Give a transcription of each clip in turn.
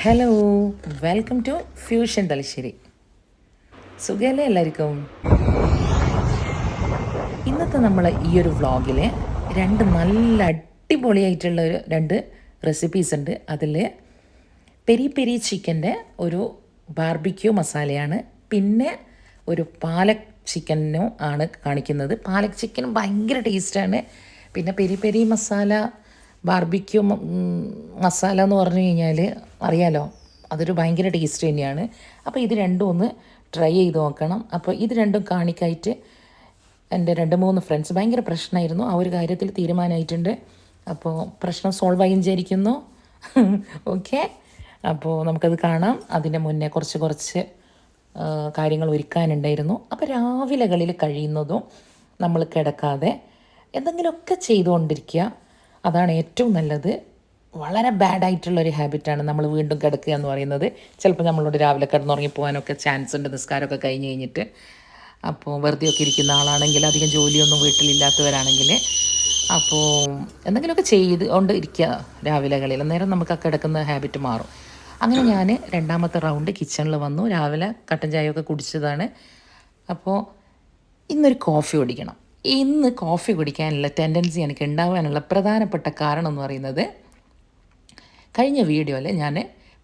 Hello, welcome to fusion Thalassery. സുഖമല്ലേ എല്ലാവർക്കും? ഇന്നത്തെ നമ്മൾ ഈ ഒരു വ്ളോഗിൽ നല്ല അടിപൊളിയായിട്ടുള്ള രണ്ട് റെസിപ്പീസ് ഉണ്ട്. അതിൽ പെരി പെരി ചിക്കൻ്റെ ഒരു ബാർബിക്യൂ മസാലയാണ്, പിന്നെ ഒരു പാലക് ചിക്കനും ആണ് കാണിക്കുന്നത്. പാലക് ചിക്കൻ ഭയങ്കര ടേസ്റ്റാണ്. പിന്നെ peri peri masala, barbecue masala എന്ന് പറഞ്ഞു കഴിഞ്ഞാൽ അറിയാലോ, അതൊരു ഭയങ്കര ടേസ്റ്റ് തന്നെയാണ്. അപ്പോൾ ഇത് രണ്ടും ഒന്ന് ട്രൈ ചെയ്ത് നോക്കണം. അപ്പോൾ ഇത് രണ്ടും കാണിക്കായിട്ട് എൻ്റെ 2-3 ഫ്രണ്ട്സ് ഭയങ്കര പ്രശ്നമായിരുന്നു. ആ ഒരു കാര്യത്തിൽ തീരുമാനമായിട്ടുണ്ട്. അപ്പോൾ പ്രശ്നം സോൾവ് ആയി വിചാരിക്കുന്നു. ഓക്കെ, അപ്പോൾ നമുക്കത് കാണാം. അതിൻ്റെ മുന്നേ കുറച്ച് കാര്യങ്ങൾ ഒരുക്കാനുണ്ടായിരുന്നു. അപ്പോൾ രാവിലെകളിൽ കഴിയുന്നതും നമ്മൾ കിടക്കാതെ എന്തെങ്കിലുമൊക്കെ ചെയ്തുകൊണ്ടിരിക്കുക, അതാണ് ഏറ്റവും നല്ലത്. വളരെ ബാഡായിട്ടുള്ളൊരു ഹാബിറ്റാണ് നമ്മൾ വീണ്ടും കിടക്കുക എന്ന് പറയുന്നത്. ചിലപ്പോൾ നമ്മളോട് രാവിലെ കിടന്നുറങ്ങി പോകാനൊക്കെ ചാൻസ് ഉണ്ട്, നിസ്കാരമൊക്കെ കഴിഞ്ഞ് കഴിഞ്ഞിട്ട്. അപ്പോൾ വെറുതെയൊക്കെ ഇരിക്കുന്ന ആളാണെങ്കിൽ, അധികം ജോലിയൊന്നും വീട്ടിലില്ലാത്തവരാണെങ്കിൽ, അപ്പോൾ എന്തെങ്കിലുമൊക്കെ ചെയ്ത് കൊണ്ട് ഇരിക്കുക രാവിലെകളിൽ, അന്നേരം നമുക്ക് ആ കിടക്കുന്ന ഹാബിറ്റ് മാറും. അങ്ങനെ ഞാൻ രണ്ടാമത്തെ റൗണ്ട് കിച്ചണിൽ വന്നു. രാവിലെ കട്ടൻ ചായയൊക്കെ കുടിച്ചതാണ്. അപ്പോൾ ഇന്നൊരു കോഫി കുടിക്കണം. ഇന്ന് കോഫി കുടിക്കാനുള്ള ടെൻഡൻസി എനിക്ക് ഉണ്ടാകാനുള്ള പ്രധാനപ്പെട്ട കാരണം എന്ന് പറയുന്നത്, കഴിഞ്ഞ വീഡിയോയിൽ ഞാൻ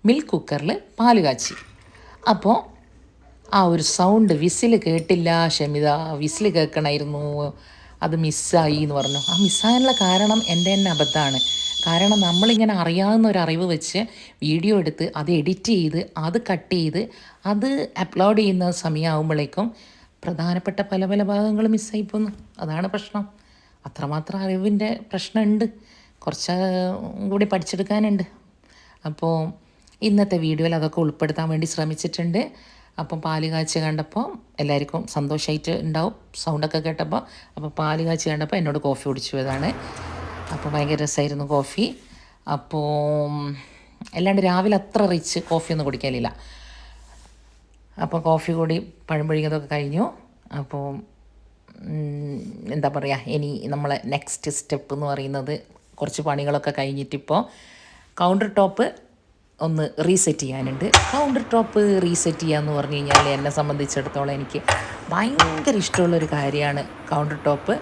മിൽക്ക് കുക്കറിൽ പാല് കാച്ചി. അപ്പോൾ ആ ഒരു സൗണ്ട് വിസിൽ കേട്ടില്ല ഷമിത, വിസിൽ കേൾക്കണമായിരുന്നു, അത് മിസ്സായി എന്ന് പറഞ്ഞു. ആ മിസ്സാകാനുള്ള കാരണം എൻ്റെ തന്നെ അബദ്ധമാണ്. കാരണം നമ്മളിങ്ങനെ അറിയാവുന്ന ഒരു അറിവ് വെച്ച് വീഡിയോ എടുത്ത് അത് എഡിറ്റ് ചെയ്ത് അത് കട്ട് ചെയ്ത് അത് അപ്ലോഡ് ചെയ്യുന്ന സമയമാകുമ്പോഴേക്കും പ്രധാനപ്പെട്ട പല പല ഭാഗങ്ങൾ മിസ്സായി പോന്നു. അതാണ് പ്രശ്നം. അത്രമാത്രം അറിവിൻ്റെ പ്രശ്നമുണ്ട്, കുറച്ച് കൂടി പഠിച്ചെടുക്കാനുണ്ട്. അപ്പോൾ ഇന്നത്തെ വീഡിയോയിൽ അതൊക്കെ ഉൾപ്പെടുത്താൻ വേണ്ടി ശ്രമിച്ചിട്ടുണ്ട്. അപ്പം പാല് കാച്ചി കണ്ടപ്പോൾ എല്ലാവർക്കും സന്തോഷമായിട്ട് ഉണ്ടാവും, സൗണ്ടൊക്കെ കേട്ടപ്പോൾ. അപ്പോൾ പാല് കാച്ചി കണ്ടപ്പോൾ എന്നോട് കോഫി കുടിച്ചു പോയതാണ്. അപ്പോൾ ഭയങ്കര രസമായിരുന്നു കോഫി. അപ്പോൾ അല്ലാണ്ട് രാവിലെ അത്ര റിച്ച് കോഫിയൊന്നും കുടിക്കാനില്ല. അപ്പോൾ കോഫി കൂടി പഴം പൊഴിക്കുന്നതൊക്കെ കഴിഞ്ഞു. അപ്പോൾ എന്താ പറയുക, ഇനി നമ്മളെ നെക്സ്റ്റ് സ്റ്റെപ്പ് എന്ന് പറയുന്നത് കുറച്ച് പണികളൊക്കെ കഴിഞ്ഞിട്ടിപ്പോൾ കൗണ്ടർ ടോപ്പ് ഒന്ന് റീസെറ്റ് ചെയ്യാനുണ്ട്. കൗണ്ടർ ടോപ്പ് റീസെറ്റ് ചെയ്യുക എന്ന് പറഞ്ഞു കഴിഞ്ഞാൽ എന്നെ സംബന്ധിച്ചിടത്തോളം എനിക്ക് ഭയങ്കര ഇഷ്ടമുള്ളൊരു കാര്യമാണ് കൗണ്ടർ ടോപ്പ്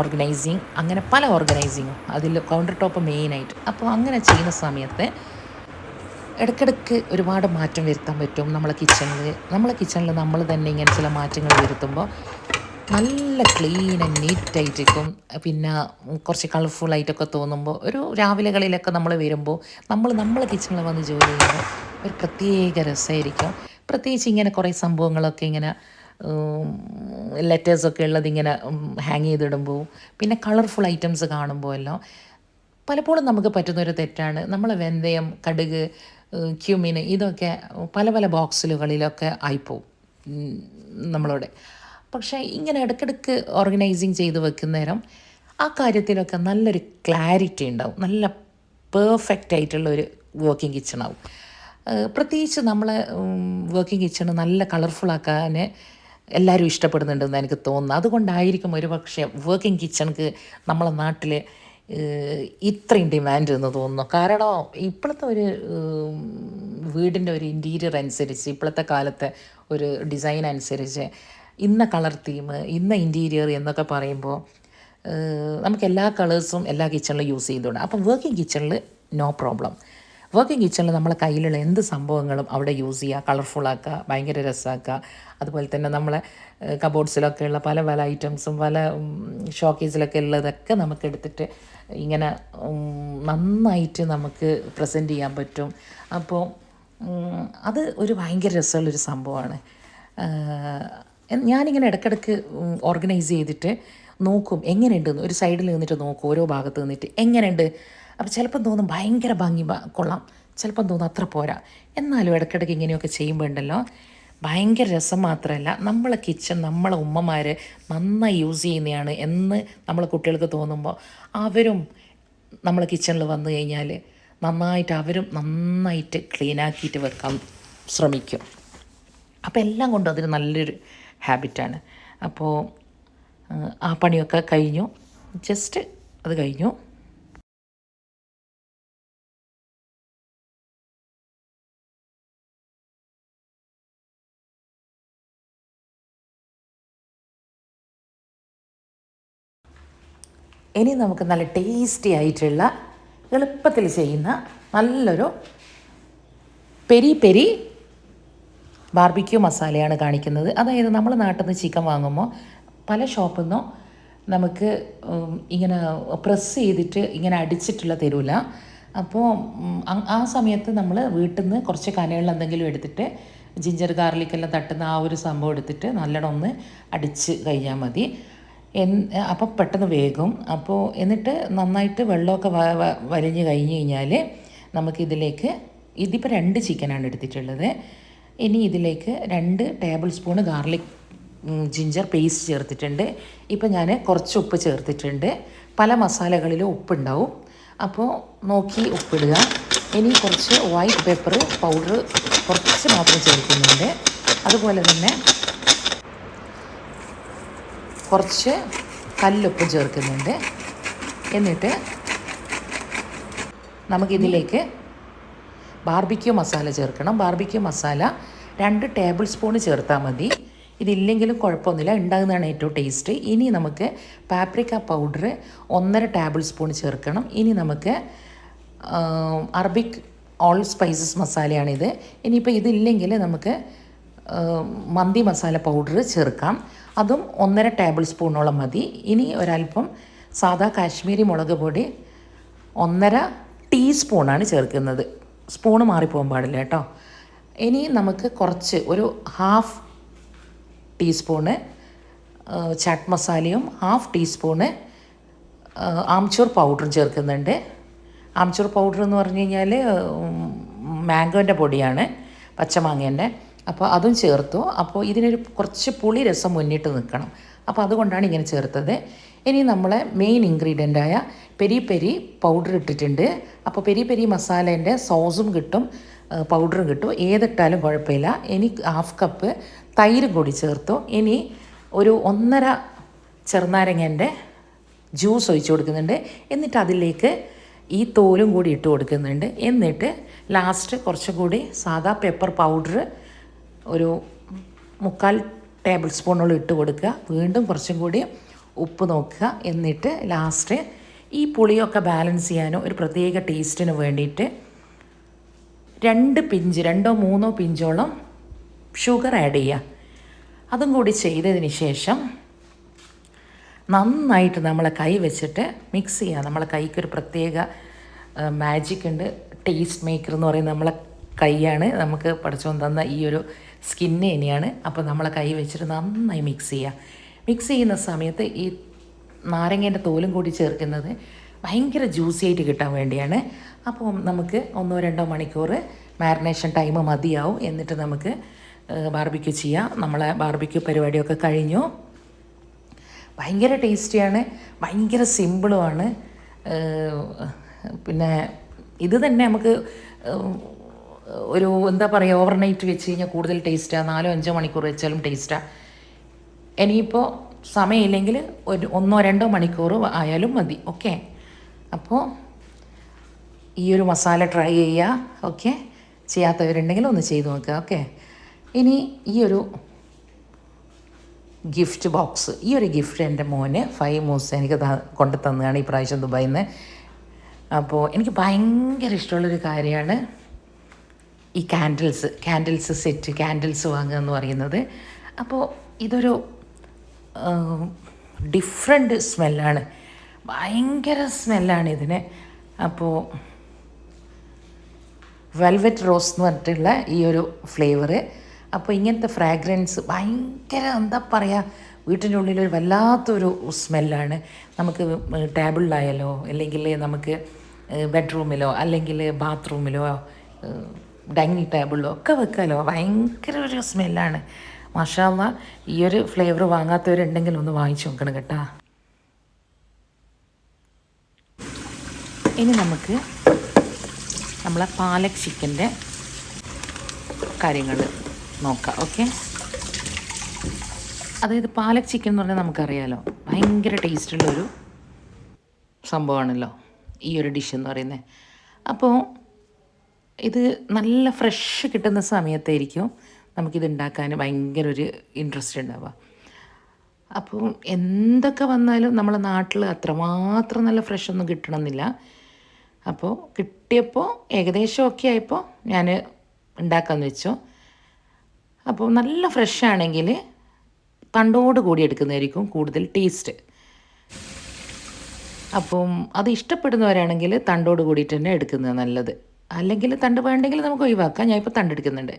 ഓർഗനൈസിങ്. അങ്ങനെ പല ഓർഗനൈസിങ്ങും അതിൽ കൗണ്ടർ ടോപ്പ് മെയിനായിട്ട്. അപ്പോൾ അങ്ങനെ ചെയ്യുന്ന സമയത്ത് ഇടയ്ക്കിടയ്ക്ക് ഒരുപാട് മാറ്റം വരുത്താൻ പറ്റും നമ്മളെ കിച്ചണിൽ നമ്മൾ തന്നെ ഇങ്ങനെ ചില മാറ്റങ്ങൾ വരുത്തുമ്പോൾ നല്ല ക്ലീൻ ആൻഡ് നീറ്റായിട്ടിരിക്കും. പിന്നെ കുറച്ച് കളർഫുള്ളായിട്ടൊക്കെ തോന്നുമ്പോൾ ഒരു രാവിലെകളിലൊക്കെ നമ്മൾ വരുമ്പോൾ നമ്മളെ കിച്ചണിൽ വന്ന് ജോലി ചെയ്യുമ്പോൾ ഒരു പ്രത്യേക രസമായിരിക്കും. പ്രത്യേകിച്ച് ഇങ്ങനെ കുറേ സംഭവങ്ങളൊക്കെ ഇങ്ങനെ ലെറ്റേഴ്സൊക്കെ ഉള്ളതിങ്ങനെ ഹാങ് ചെയ്തിടുമ്പോൾ, പിന്നെ കളർഫുൾ ഐറ്റംസ് കാണുമ്പോൾ എല്ലാം പലപ്പോഴും നമുക്ക് പറ്റുന്നൊരു തെറ്റാണ്. നമ്മൾ വെന്തയം, കടുക്, ക്യുമിൻ ഇതൊക്കെ പല പല ബോക്സിലുകളിലൊക്കെ ആയിപ്പോവും നമ്മളോട്. പക്ഷേ ഇങ്ങനെ ഇടയ്ക്കിടയ്ക്ക് ഓർഗനൈസിങ് ചെയ്ത് വെക്കുന്നേരം ആ കാര്യത്തിലൊക്കെ നല്ലൊരു ക്ലാരിറ്റി ഉണ്ടാവും, നല്ല പെർഫെക്റ്റ് ആയിട്ടുള്ളൊരു വർക്കിംഗ് കിച്ചണാവും. പ്രത്യേകിച്ച് നമ്മളെ വർക്കിംഗ് കിച്ചണ് നല്ല കളർഫുള്ളാക്കാൻ എല്ലാവരും ഇഷ്ടപ്പെടുന്നുണ്ടെന്ന് എനിക്ക് തോന്നുന്നു. അതുകൊണ്ടായിരിക്കും ഒരു പക്ഷേ വർക്കിംഗ് കിച്ചണിക്ക് നമ്മളെ നാട്ടിൽ ഇത്രയും ഡിമാൻഡ് എന്ന് തോന്നുന്നു. കാരണം ഇപ്പോഴത്തെ ഒരു വീടിൻ്റെ ഒരു ഇൻറ്റീരിയർ അനുസരിച്ച്, ഇപ്പോഴത്തെ കാലത്തെ ഒരു ഡിസൈൻ അനുസരിച്ച് ഇന്ന കളർ തീം, ഇന്ന ഇൻറ്റീരിയർ എന്നൊക്കെ പറയുമ്പോൾ നമുക്ക് എല്ലാ കളേഴ്സും എല്ലാ കിച്ചണിലും യൂസ് ചെയ്തുകൊണ്ട്, അപ്പം വർക്കിംഗ് കിച്ചണിൽ നോ പ്രോബ്ലം. വർക്കിംഗ് കിച്ചണിൽ നമ്മളെ കയ്യിലുള്ള എന്ത് സംഭവങ്ങളും അവിടെ യൂസ് ചെയ്യുക, കളർഫുള്ളാക്കുക, ഭയങ്കര രസമാക്കുക. അതുപോലെ തന്നെ നമ്മളെ കബോർഡ്സിലൊക്കെ ഉള്ള പല പല ഐറ്റംസും പല ഷോക്കേസിലൊക്കെ ഉള്ളതൊക്കെ നമുക്ക് എടുത്തിട്ട് ഇങ്ങനെ നന്നായിട്ട് നമുക്ക് പ്രസൻറ്റ് ചെയ്യാൻ പറ്റും. അപ്പോൾ അത് ഒരു ഭയങ്കര രസമുള്ളൊരു സംഭവമാണ്. ഞാനിങ്ങനെ ഇടയ്ക്കിടയ്ക്ക് ഓർഗനൈസ് ചെയ്തിട്ട് നോക്കും എങ്ങനെയുണ്ടെന്ന്. ഒരു സൈഡിൽ നിന്നിട്ട് നോക്കും, ഓരോ ഭാഗത്ത് നിന്നിട്ട് എങ്ങനെയുണ്ട്. അപ്പോൾ ചിലപ്പം തോന്നും ഭയങ്കര ഭംഗി, കൊള്ളാം. ചിലപ്പം തോന്നും അത്ര പോരാ. എന്നാലും ഇടയ്ക്കിടയ്ക്ക് ഇങ്ങനെയൊക്കെ ചെയ്യുമ്പോൾ ഉണ്ടല്ലോ ഭയങ്കര രസം. മാത്രമല്ല നമ്മളെ കിച്ചൺ നമ്മളെ ഉമ്മമാർ നന്നായി യൂസ് ചെയ്യുന്നതാണ് എന്ന് നമ്മളെ കുട്ടികൾക്ക് തോന്നുമ്പോൾ അവരും നമ്മളെ കിച്ചണിൽ വന്നു കഴിഞ്ഞാൽ അവരും നന്നായിട്ട് ക്ലീനാക്കിയിട്ട് വെക്കാൻ ശ്രമിക്കും. അപ്പോൾ എല്ലാം കൊണ്ടും അതൊരു നല്ലൊരു ഹാബിറ്റാണ്. അപ്പോൾ ആ പണിയൊക്കെ കഴിഞ്ഞു, ജസ്റ്റ് അത് കഴിഞ്ഞു. ഇനി നമുക്ക് നല്ല ടേസ്റ്റി ആയിട്ടുള്ള എളുപ്പത്തിൽ ചെയ്യുന്ന നല്ലൊരു പെരി പെരി ബാർബിക്യൂ മസാലയാണ് കാണിക്കുന്നത്. അതായത് നമ്മൾ നാട്ടിൽ നിന്ന് ചിക്കൻ വാങ്ങുമ്പോൾ പല ഷോപ്പിൽ നിന്നും നമുക്ക് ഇങ്ങനെ പ്രസ് ചെയ്തിട്ട് ഇങ്ങനെ അടിച്ചിട്ടുള്ള തരൂല. അപ്പോൾ ആ സമയത്ത് നമ്മൾ വീട്ടിൽ നിന്ന് കുറച്ച് കനകൾ എന്തെങ്കിലും എടുത്തിട്ട് ജിഞ്ചർ ഗാർലിക്കെല്ലാം തട്ടുന്ന ആ ഒരു സംഭവം എടുത്തിട്ട് നല്ലോണം ഒന്ന് അടിച്ച് കഴിഞ്ഞാൽ മതി. അപ്പോൾ പെട്ടെന്ന് വേഗം. അപ്പോൾ എന്നിട്ട് നന്നായിട്ട് വെള്ളമൊക്കെ വലിഞ്ഞ് കഴിഞ്ഞ് കഴിഞ്ഞാൽ നമുക്കിതിലേക്ക് ഇതിപ്പോൾ 2 ചിക്കനാണ് എടുത്തിട്ടുള്ളത്. ഇനി ഇതിലേക്ക് 2 table spoon garlic ginger paste ചേർത്തിട്ടുണ്ട്. ഇപ്പോൾ ഞാൻ കുറച്ച് ഉപ്പ് ചേർത്തിട്ടുണ്ട്. പല മസാലകളിലും ഉപ്പുണ്ടാവും, അപ്പോൾ നോക്കി ഉപ്പിടുക. ഇനി കുറച്ച് വൈറ്റ് പെപ്പർ പൗഡർ കുറച്ച് മാത്രം ചേർക്കുന്നുണ്ട്. അതുപോലെ തന്നെ കുറച്ച് കല്ലുപ്പും ചേർക്കുന്നുണ്ട്. എന്നിട്ട് നമുക്കിതിലേക്ക് ബാർബിക്യൂ മസാല ചേർക്കണം. ബാർബിക്യൂ മസാല 2 ടേബിൾ സ്പൂൺ ചേർത്താൽ മതി. ഇതില്ലെങ്കിലും കുഴപ്പമൊന്നുമില്ല, ഉണ്ടാകുന്നതാണ് ഏറ്റവും ടേസ്റ്റ്. ഇനി നമുക്ക് പാപ്രിക്ക പൗഡർ 1.5 ടേബിൾ സ്പൂൺ ചേർക്കണം. ഇനി നമുക്ക് അറബിക് ഓൾ സ്പൈസസ് മസാലയാണിത്. ഇനിയിപ്പോൾ ഇതില്ലെങ്കിൽ നമുക്ക് മന്തി മസാല പൗഡർ ചേർക്കാം, അതും 1.5 ടേബിൾ സ്പൂണോളം മതി. ഇനി ഒരല്പം സാദാ കാശ്മീരി മുളക് പൊടി 1.5 ടീസ്പൂണാണ് ചേർക്കുന്നത്. സ്പൂണ് മാറിപ്പോകാൻ പാടില്ല കേട്ടോ. ഇനി നമുക്ക് കുറച്ച് ഒരു 1/2 ടീസ്പൂണ് ചാറ്റ് മസാലയും 1/2 ടീസ്പൂണ് ആംചൂർ പൗഡറും ചേർക്കുന്നുണ്ട്. ആംചൂർ പൗഡർ എന്ന് പറഞ്ഞു കഴിഞ്ഞാൽ മാംഗോൻ്റെ പൊടിയാണ്, പച്ചമാങ്ങേൻ്റെ. അപ്പോൾ അതും ചേർത്തു. അപ്പോൾ ഇതിനൊരു കുറച്ച് പുളി രസം മുന്നിട്ട് നിൽക്കണം, അപ്പോൾ അതുകൊണ്ടാണ് ഇങ്ങനെ ചേർത്തത്. ഇനി നമ്മളെ മെയിൻ ഇൻഗ്രീഡിയൻ്റായ പെരി പെരി പൗഡർ ഇട്ടിട്ടുണ്ട്. അപ്പോൾ പെരി പെരി മസാലേൻ്റെ സോസും കിട്ടും, പൗഡറും കിട്ടും, ഏതിട്ടാലും കുഴപ്പമില്ല. ഇനി 1/2 കപ്പ് തൈരും കൂടി ചേർത്തു. ഇനി ഒരു 1.5 ചെറുനാരങ്ങേൻ്റെ ജ്യൂസ് ഒഴിച്ച് കൊടുക്കുന്നുണ്ട്. എന്നിട്ട് അതിലേക്ക് ഈ തോലും കൂടി ഇട്ട് കൊടുക്കുന്നുണ്ട്. എന്നിട്ട് ലാസ്റ്റ് കുറച്ചും കൂടി സാദാ പെപ്പർ പൗഡർ ഒരു 3/4 ടേബിൾ സ്പൂണോളം ഇട്ട് കൊടുക്കുക. വീണ്ടും കുറച്ചും കൂടി ഉപ്പ് നോക്കുക. എന്നിട്ട് ലാസ്റ്റ് ഈ പുളിയൊക്കെ ബാലൻസ് ചെയ്യാനും ഒരു പ്രത്യേക ടേസ്റ്റിന് വേണ്ടിയിട്ട് 2 പിഞ്ച് 2-3 പിഞ്ചോളം ഷുഗർ ആഡ് ചെയ്യുക. അതും കൂടി ചെയ്തതിന് ശേഷം നന്നായിട്ട് നമ്മളെ കൈ വെച്ചിട്ട് മിക്സ് ചെയ്യുക. നമ്മളെ കൈക്കൊരു പ്രത്യേക മാജിക് ഉണ്ട്. ടേസ്റ്റ് മേക്കർ എന്ന് പറയുന്നത് നമ്മളെ കൈയാണ്. നമുക്ക് പഠിച്ചുകൊണ്ട് തന്ന ഈ ഒരു സ്കിന്ന് തന്നെയാണ്. അപ്പോൾ നമ്മളെ കൈ വെച്ചിട്ട് നന്നായി മിക്സ് ചെയ്യുക. മിക്സ് ചെയ്യുന്ന സമയത്ത് ഈ നാരങ്ങേൻ്റെ തോലും കൂടി ചേർക്കുന്നത് ഭയങ്കര ജ്യൂസി ആയിട്ട് കിട്ടാൻ വേണ്ടിയാണ്. അപ്പോൾ നമുക്ക് 1-2 മണിക്കൂർ മാരിനേഷൻ ടൈം മതിയാവും. എന്നിട്ട് നമുക്ക് ബാർബിക്യൂ ചെയ്യാം. നമ്മളെ ബാർബിക്യൂ പരിപാടിയൊക്കെ കഴിഞ്ഞു. ഭയങ്കര ടേസ്റ്റിയാണ്, ഭയങ്കര സിമ്പിളുമാണ്. പിന്നെ ഇത് തന്നെ നമുക്ക് ഒരു എന്താ പറയുക, ഓവർനൈറ്റ് വെച്ച് കഴിഞ്ഞാൽ കൂടുതൽ ടേസ്റ്റാണ്. 4-5 മണിക്കൂർ വെച്ചാലും ടേസ്റ്റാണ്. ഇനിയിപ്പോൾ സമയമില്ലെങ്കിൽ ഒരു 1-2 മണിക്കൂർ ആയാലും മതി. ഓക്കെ, അപ്പോൾ ഈ ഒരു മസാല ട്രൈ ചെയ്യുക. ഓക്കെ, ചെയ്യാത്തവരുണ്ടെങ്കിൽ ഒന്ന് ചെയ്ത് നോക്കുക. ഓക്കെ, ഇനി ഈ ഒരു ഗിഫ്റ്റ് ബോക്സ്, ഈ ഒരു ഗിഫ്റ്റ് എൻ്റെ മോന് 5 മൂസ് എനിക്ക് കൊണ്ടു തന്നതാണ് ഈ പ്രാവശ്യം ദുബായിൽ നിന്ന്. അപ്പോൾ എനിക്ക് ഭയങ്കര ഇഷ്ടമുള്ളൊരു കാര്യമാണ് ഈ ക്യാൻഡിൽസ് സെറ്റ്, ക്യാൻഡിൽസ് വാങ്ങുക എന്ന് പറയുന്നത്. അപ്പോൾ ഇതൊരു ഡിഫറെൻ്റ് സ്മെല്ലാണ്, ഭയങ്കര സ്മെല്ലാണ് ഇതിന്. അപ്പോൾ വെൽവെറ്റ് റോസ് എന്ന് പറഞ്ഞിട്ടുള്ള ഈ ഒരു ഫ്ലേവറ്. അപ്പോൾ ഇങ്ങനത്തെ ഫ്രാഗ്രൻസ് ഭയങ്കര എന്താ പറയുക, വീട്ടിൻ്റെ ഉള്ളിലൊരു വല്ലാത്തൊരു സ്മെല്ലാണ്. നമുക്ക് ടേബിളിലായാലോ അല്ലെങ്കിൽ നമുക്ക് ബെഡ്റൂമിലോ അല്ലെങ്കിൽ ബാത്റൂമിലോ ഡൈനിങ് ടേബിളിലോ ഒക്കെ വെക്കാമല്ലോ. ഭയങ്കര ഒരു സ്മെല്ലാണ്. മാഷാ അല്ലാ, ഈ ഒരു ഫ്ലേവർ വാങ്ങാത്തവരുണ്ടെങ്കിൽ ഒന്ന് വാങ്ങിച്ചു നോക്കണം കേട്ടോ. ഇനി നമുക്ക് നമ്മളെ പാലക് ചിക്കൻ്റെ കാര്യങ്ങൾ നോക്കാം. ഓക്കെ, അതായത് പാലക് ചിക്കൻ എന്ന് പറഞ്ഞാൽ നമുക്കറിയാലോ ഭയങ്കര ടേസ്റ്റുള്ളൊരു സംഭവമാണല്ലോ ഈ ഒരു ഡിഷ് എന്ന് പറയുന്നത്. അപ്പോൾ ഇത് നല്ല ഫ്രഷ് കിട്ടുന്ന സമയത്തായിരിക്കും നമുക്കിത് ഉണ്ടാക്കാൻ ഭയങ്കര ഒരു ഇൻട്രസ്റ്റ് ഉണ്ടാവുക. അപ്പോൾ എന്തൊക്കെ വന്നാലും നമ്മളെ നാട്ടിൽ അത്രമാത്രം നല്ല ഫ്രഷ് ഒന്നും കിട്ടണമെന്നില്ല. അപ്പോൾ കിട്ടിയപ്പോൾ ഏകദേശം ഓക്കെ ആയപ്പോൾ ഞാൻ ഉണ്ടാക്കാമെന്ന് വെച്ചു. അപ്പോൾ നല്ല ഫ്രഷ് ആണെങ്കിൽ തണ്ടോട് കൂടി എടുക്കുന്നതായിരിക്കും കൂടുതൽ ടേസ്റ്റ്. അപ്പം അത് ഇഷ്ടപ്പെടുന്നവരാണെങ്കിൽ തണ്ടോട് കൂടിയിട്ട് തന്നെ എടുക്കുന്നത് നല്ലത്. അല്ലെങ്കിൽ തണ്ട് വേണ്ടെങ്കിൽ നമുക്ക് ഒഴിവാക്കാം. ഞാൻ ഇപ്പോൾ തണ്ടെടുക്കുന്നുണ്ട്.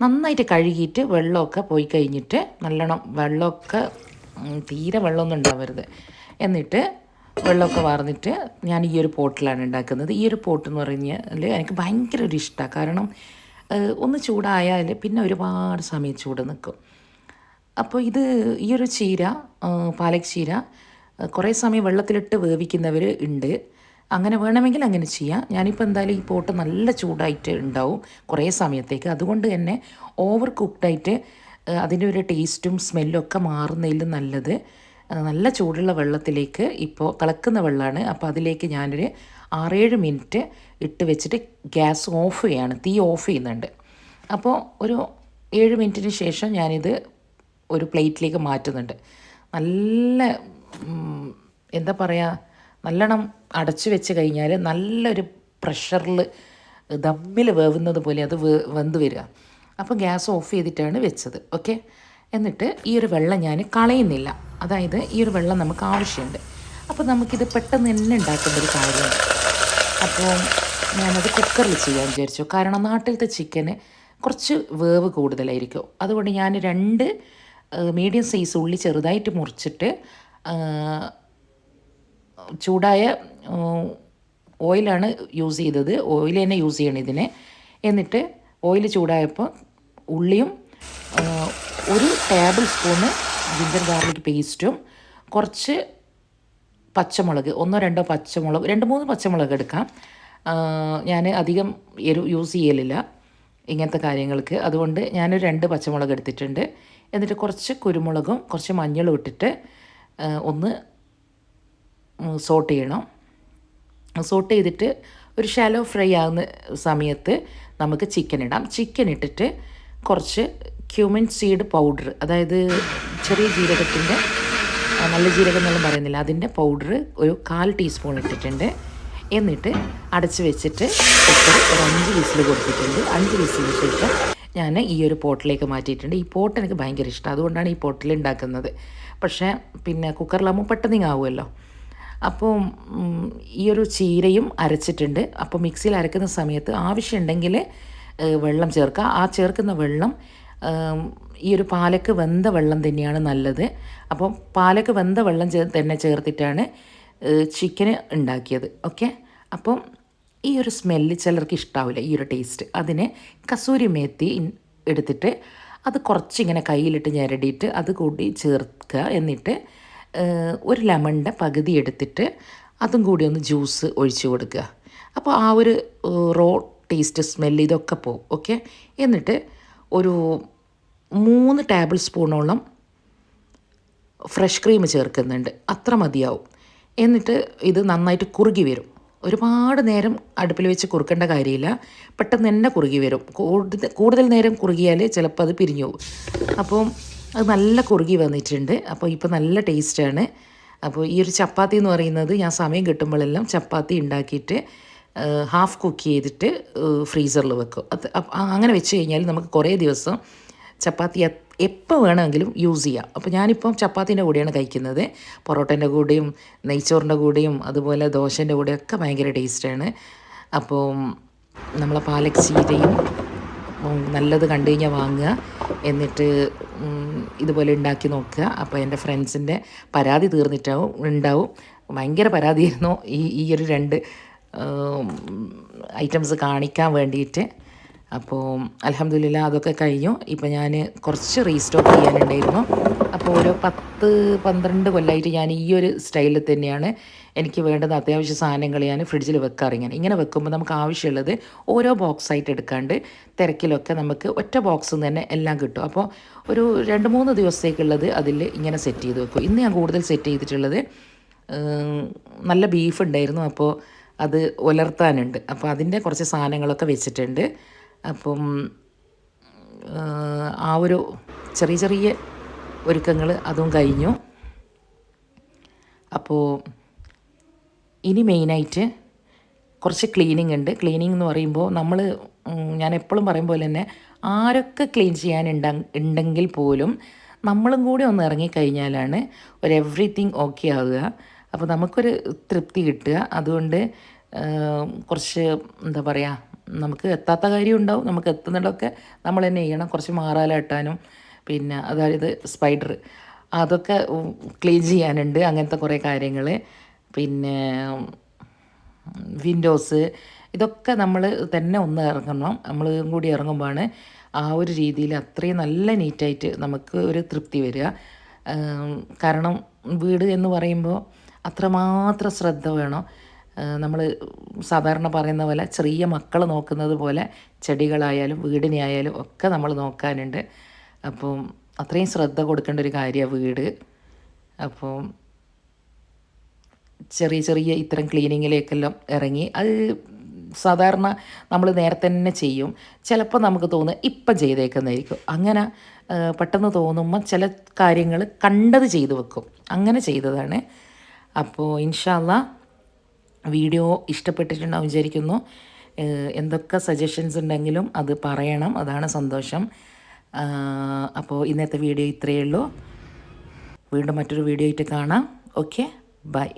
നന്നായിട്ട് കഴുകിയിട്ട് വെള്ളമൊക്കെ പോയി കഴിഞ്ഞിട്ട് നല്ലോണം വെള്ളമൊക്കെ തീരെ വെള്ളമൊന്നും ഉണ്ടാവരുത്. എന്നിട്ട് വെള്ളമൊക്കെ വാർന്നിട്ട് ഞാൻ ഈ ഒരു പോട്ടിലാണ് ഉണ്ടാക്കുന്നത്. ഈ ഒരു പോട്ട് എന്ന് പറഞ്ഞാൽ എനിക്ക് ഭയങ്കര ഒരു ഇഷ്ടമാണ്. കാരണം ഒന്ന് ചൂടായാൽ പിന്നെ ഒരുപാട് സമയം ചൂട് നിൽക്കും. അപ്പോൾ ഈ ഒരു ചീര, പാലക് ചീര കുറേ സമയം വെള്ളത്തിലിട്ട് വേവിക്കുന്നവർ ഉണ്ട്. അങ്ങനെ വേണമെങ്കിൽ അങ്ങനെ ചെയ്യാം. ഞാനിപ്പോൾ എന്തായാലും ഈ പോട്ട് നല്ല ചൂടായിട്ട് ഉണ്ടാവും കുറേ സമയത്തേക്ക്. അതുകൊണ്ട് തന്നെ ഓവർ കുക്ക്ഡായിട്ട് അതിൻ്റെ ഒരു ടേസ്റ്റും സ്മെല്ലും ഒക്കെ മാറുന്നതിലും നല്ലത് നല്ല ചൂടുള്ള വെള്ളത്തിലേക്ക്, ഇപ്പോൾ തിളക്കുന്ന വെള്ളമാണ്, അപ്പോൾ അതിലേക്ക് ഞാനൊരു 6-7 മിനിറ്റ് ഇട്ട് വെച്ചിട്ട് ഗ്യാസ് ഓഫ് ചെയ്യാണ്, തീ ഓഫ് ചെയ്യുന്നുണ്ട്. അപ്പോൾ ഒരു 7 മിനിറ്റിന് ശേഷം ഞാനിത് ഒരു പ്ലേറ്റിലേക്ക് മാറ്റുന്നുണ്ട്. നല്ല എന്താ പറയുക, നല്ലോണം അടച്ചു വെച്ച് കഴിഞ്ഞാൽ നല്ലൊരു പ്രഷറിൽ ദമ്മിൽ വേവുന്നത് പോലെ അത് വെന്ത് വരിക. അപ്പോൾ ഗ്യാസ് ഓഫ് ചെയ്തിട്ടാണ് വെച്ചത്. ഓക്കെ. എന്നിട്ട് ഈ ഒരു വെള്ളം ഞാൻ കളയുന്നില്ല. അതായത് ഈ ഒരു വെള്ളം നമുക്ക് ആവശ്യമുണ്ട്. അപ്പോൾ നമുക്കിത് പെട്ടെന്ന് തന്നെ ഉണ്ടാക്കേണ്ട ഒരു കാര്യമാണ്. അപ്പോൾ ഞാനത് കുക്കറിൽ ചെയ്യാൻ വിചാരിച്ചു. കാരണം നാട്ടിലത്തെ ചിക്കന് കുറച്ച് വേവ് കൂടുതലായിരിക്കും. അതുകൊണ്ട് ഞാൻ 2 മീഡിയം സൈസ് ഉള്ളി ചെറുതായിട്ട് മുറിച്ചിട്ട് ചൂടായ ഓയിലാണ് യൂസ് ചെയ്തത്. ഓയിൽ തന്നെ യൂസ് ചെയ്യണം ഇതിന്. എന്നിട്ട് ഓയിൽ ചൂടായപ്പോൾ ഉള്ളിയും 1 ടേബിൾ സ്പൂണ് ജിഞ്ചർ ഗാർലിക് പേസ്റ്റും കുറച്ച് പച്ചമുളക്, 1-2 പച്ചമുളക്, 2-3 പച്ചമുളക് എടുക്കാം. ഞാൻ അധികം യൂസ് ചെയ്യലില്ല ഇങ്ങനത്തെ കാര്യങ്ങൾക്ക്. അതുകൊണ്ട് ഞാനൊരു 2 പച്ചമുളക് എടുത്തിട്ടുണ്ട്. എന്നിട്ട് കുറച്ച് കുരുമുളകും കുറച്ച് മഞ്ഞളും ഇട്ടിട്ട് ഒന്ന് സോട്ട് ചെയ്യണം. സോട്ട് ചെയ്തിട്ട് ഒരു ഷാലോ ഫ്രൈ ആകുന്ന സമയത്ത് നമുക്ക് ചിക്കൻ ഇടാം. ചിക്കൻ ഇട്ടിട്ട് കുറച്ച് ക്യൂമിൻ സീഡ് പൗഡർ, അതായത് ചെറിയ ജീരകത്തിൻ്റെ, നല്ല ജീരകം എന്നെല്ലാം പറയുന്നില്ല, അതിൻ്റെ പൗഡർ ഒരു 1/4 ടീസ്പൂൺ ഇട്ടിട്ടുണ്ട്. എന്നിട്ട് അടച്ച് വെച്ചിട്ട് കുക്കർ ഒരു 5 വിസിൽ കൊടുത്തിട്ടുണ്ട്. 5 വിസിലിന് ശേഷം ഞാൻ ഈ ഒരു പോട്ടിലേക്ക് മാറ്റിയിട്ടുണ്ട്. ഈ പോട്ട് എനിക്ക് ഭയങ്കര ഇഷ്ടം, അതുകൊണ്ടാണ് ഈ പോട്ടിൽ ഉണ്ടാക്കുന്നത്. പക്ഷേ പിന്നെ കുക്കറിലാകുമ്പോൾ പെട്ടെന്ന് ആവുമല്ലോ. അപ്പോൾ ഈ ഒരു ചീരയും അരച്ചിട്ടുണ്ട്. അപ്പോൾ മിക്സിയിൽ അരക്കുന്ന സമയത്ത് ആവശ്യമുണ്ടെങ്കിൽ വെള്ളം ചേർക്കുക. ആ ചേർക്കുന്ന വെള്ളം ഈ ഒരു പാലക്ക് വെന്ത വെള്ളം തന്നെയാണ് നല്ലത്. അപ്പോൾ പാലക്ക് വെന്ത വെള്ളം തന്നെ ചേർത്തിട്ടാണ് ചിക്കന് ഉണ്ടാക്കിയത്. ഓക്കെ. അപ്പം ഈ ഒരു സ്മെല്ല് ചിലർക്ക് ഇഷ്ടാവില്ല, ഈ ഒരു ടേസ്റ്റ്. അതിന് കസൂരി മേത്തി എടുത്തിട്ട് അത് കുറച്ചിങ്ങനെ കയ്യിലിട്ട് ഞെരടിയിട്ട് അത് കൂടി ചേർക്കുക. എന്നിട്ട് ഒരു ലെമണിൻ്റെ പകുതി എടുത്തിട്ട് അതും കൂടി ഒന്ന് ജ്യൂസ് ഒഴിച്ച് കൊടുക്കുക. അപ്പോൾ ആ ഒരു റോ ടേസ്റ്റ്, സ്മെല്ല് ഇതൊക്കെ പോവും. ഓക്കെ. എന്നിട്ട് ഒരു 3 ടേബിൾ സ്പൂണോളം ഫ്രഷ് ക്രീം ചേർക്കുന്നുണ്ട്. അത്ര മതിയാവും. എന്നിട്ട് ഇത് നന്നായിട്ട് കുറുകി വരും. ഒരുപാട് നേരം അടുപ്പിൽ വെച്ച് കുറുക്കേണ്ട കാര്യമില്ല, പെട്ടെന്ന് തന്നെ കുറുകി വരും. കൂടുതൽ നേരം കുറുകിയാൽ ചിലപ്പോൾ അത് പിരിഞ്ഞു പോകും. അപ്പോൾ അത് നല്ല കുറുകി വന്നിട്ടുണ്ട്. അപ്പോൾ ഇപ്പോൾ നല്ല ടേസ്റ്റാണ്. അപ്പോൾ ഈ ഒരു ചപ്പാത്തി എന്ന് പറയുന്നത് ഞാൻ സമയം കിട്ടുമ്പോഴെല്ലാം ചപ്പാത്തി ഉണ്ടാക്കിയിട്ട് ഹാഫ് കുക്ക് ചെയ്തിട്ട് ഫ്രീസറിൽ വെക്കും. അത് അങ്ങനെ വെച്ച് കഴിഞ്ഞാൽ നമുക്ക് കുറേ ദിവസം ചപ്പാത്തി എപ്പോൾ വേണമെങ്കിലും യൂസ് ചെയ്യാം. അപ്പോൾ ഞാനിപ്പം ചപ്പാത്തിൻ്റെ കൂടെയാണ് കഴിക്കുന്നത്. പൊറോട്ടേൻ്റെ കൂടെയും നെയ്ച്ചോറിൻ്റെ കൂടെയും അതുപോലെ ദോശേൻ്റെ കൂടെയൊക്കെ ഭയങ്കര ടേസ്റ്റാണ്. അപ്പോൾ നമ്മളെ പാലക് ചീരയും നല്ലത് കണ്ടു കഴിഞ്ഞാൽ വാങ്ങുക, എന്നിട്ട് ഇതുപോലെ ഉണ്ടാക്കി നോക്കുക. അപ്പോൾ എൻ്റെ ഫ്രണ്ട്സിൻ്റെ പരാതി ഉണ്ടാവും. ഭയങ്കര പരാതിയായിരുന്നു ഈ ഒരു 2 ഐറ്റംസ് കാണിക്കാൻ വേണ്ടിയിട്ട്. അപ്പോൾ അൽഹംദുലില്ലാ അതൊക്കെ കഴിഞ്ഞു. ഇപ്പോൾ ഞാൻ കുറച്ച് റീസ്റ്റോക്ക് ചെയ്യാനുണ്ടായിരുന്നു. അപ്പോൾ ഒരു 10-12 കൊല്ലമായിട്ട് ഞാൻ ഈ ഒരു സ്റ്റൈലിൽ തന്നെയാണ് എനിക്ക് വേണ്ടുന്ന അത്യാവശ്യ സാധനങ്ങൾ ഞാൻ ഫ്രിഡ്ജിൽ വെക്കാറ്. ഇങ്ങനെ വെക്കുമ്പോൾ നമുക്ക് ആവശ്യമുള്ളത് ഓരോ ബോക്സായിട്ട് എടുക്കാണ്ട് തിരക്കിലൊക്കെ നമുക്ക് ഒറ്റ ബോക്സിൽ നിന്ന് തന്നെ എല്ലാം കിട്ടും. അപ്പോൾ ഒരു 2-3 ദിവസത്തേക്കുള്ളത് അതിൽ ഇങ്ങനെ സെറ്റ് ചെയ്ത് വെക്കും. ഇന്ന് ഞാൻ കൂടുതൽ സെറ്റ് ചെയ്തിട്ടുള്ളത് നല്ല ബീഫ് ഉണ്ടായിരുന്നു. അപ്പോൾ അത് ഉലർത്താനുണ്ട്. അപ്പോൾ അതിൻ്റെ കുറച്ച് സാധനങ്ങളൊക്കെ വെച്ചിട്ടുണ്ട്. അപ്പം ആ ഒരു ചെറിയ ഒരുക്കങ്ങൾ അതും കഴിഞ്ഞു. അപ്പോൾ ഇനി മെയിനായിട്ട് കുറച്ച് ക്ലീനിങ് ഉണ്ട്. ക്ലീനിങ് എന്ന് പറയുമ്പോൾ ഞാൻ എപ്പോഴും പറയും പോലെ തന്നെ ആരൊക്കെ ക്ലീൻ ഉണ്ടെങ്കിൽ പോലും നമ്മളും കൂടി ഒന്ന് ഇറങ്ങിക്കഴിഞ്ഞാലാണ് ഒരു എവ്രിതിങ് ഓക്കെ ആവുക. അപ്പോൾ നമുക്കൊരു തൃപ്തി കിട്ടുക. അതുകൊണ്ട് കുറച്ച് എന്താ പറയുക, നമുക്ക് എത്താത്ത കാര്യം ഉണ്ടാവും, നമുക്ക് എത്തുന്നിടമൊക്കെ നമ്മൾ തന്നെ ചെയ്യണം. കുറച്ച് മാറാല കെട്ടാനും പിന്നെ അതായത് സ്പൈഡർ അതൊക്കെ ക്ലീൻ ചെയ്യാനുണ്ട്. അങ്ങനത്തെ കുറേ കാര്യങ്ങൾ. പിന്നെ വിൻഡോസ് ഇതൊക്കെ നമ്മൾ തന്നെ ഒന്ന് ഇറങ്ങണം. നമ്മൾ കൂടി ഇറങ്ങുമ്പോഴാണ് ആ ഒരു രീതിയിൽ അത്രയും നല്ല നീറ്റായിട്ട് നമുക്ക് ഒരു തൃപ്തി വരിക. കാരണം വീട് എന്ന് പറയുമ്പോൾ അത്രമാത്രം ശ്രദ്ധ വേണം. നമ്മൾ സാധാരണ പറയുന്ന പോലെ ചെറിയ മക്കൾ നോക്കുന്നത് പോലെ ചെടികളായാലും വീടിനെ ആയാലും ഒക്കെ നമ്മൾ നോക്കാനുണ്ട്. അപ്പം അത്രയും ശ്രദ്ധ കൊടുക്കേണ്ട ഒരു കാര്യമാണ് വീട്. അപ്പോൾ ചെറിയ ചെറിയ ഇത്തരം ക്ലീനിങ്ങിലേക്കെല്ലാം ഇറങ്ങി അത് സാധാരണ നമ്മൾ നേരത്തെ തന്നെ ചെയ്യും. ചിലപ്പോൾ നമുക്ക് തോന്നുക ഇപ്പം ചെയ്തേക്കുന്നതായിരിക്കും. അങ്ങനെ പെട്ടെന്ന് തോന്നുമ്പോൾ ചില കാര്യങ്ങൾ കണ്ടത് ചെയ്തു വെക്കും. അങ്ങനെ ചെയ്തതാണ്. അപ്പോൾ ഇൻഷാ അല്ലാഹ് വീഡിയോ ഇഷ്ടപ്പെട്ടിട്ടുണ്ടാവും വിചാരിക്കുന്നു. എന്തൊക്കെ സജഷൻസ് ഉണ്ടെങ്കിലും അത് പറയണം, അതാണ് സന്തോഷം. അപ്പോൾ ഇന്നത്തെ വീഡിയോ ഇത്രയേ ഉള്ളൂ. വീണ്ടും മറ്റൊരു വീഡിയോ ആയിട്ട് കാണാം. Okay, by.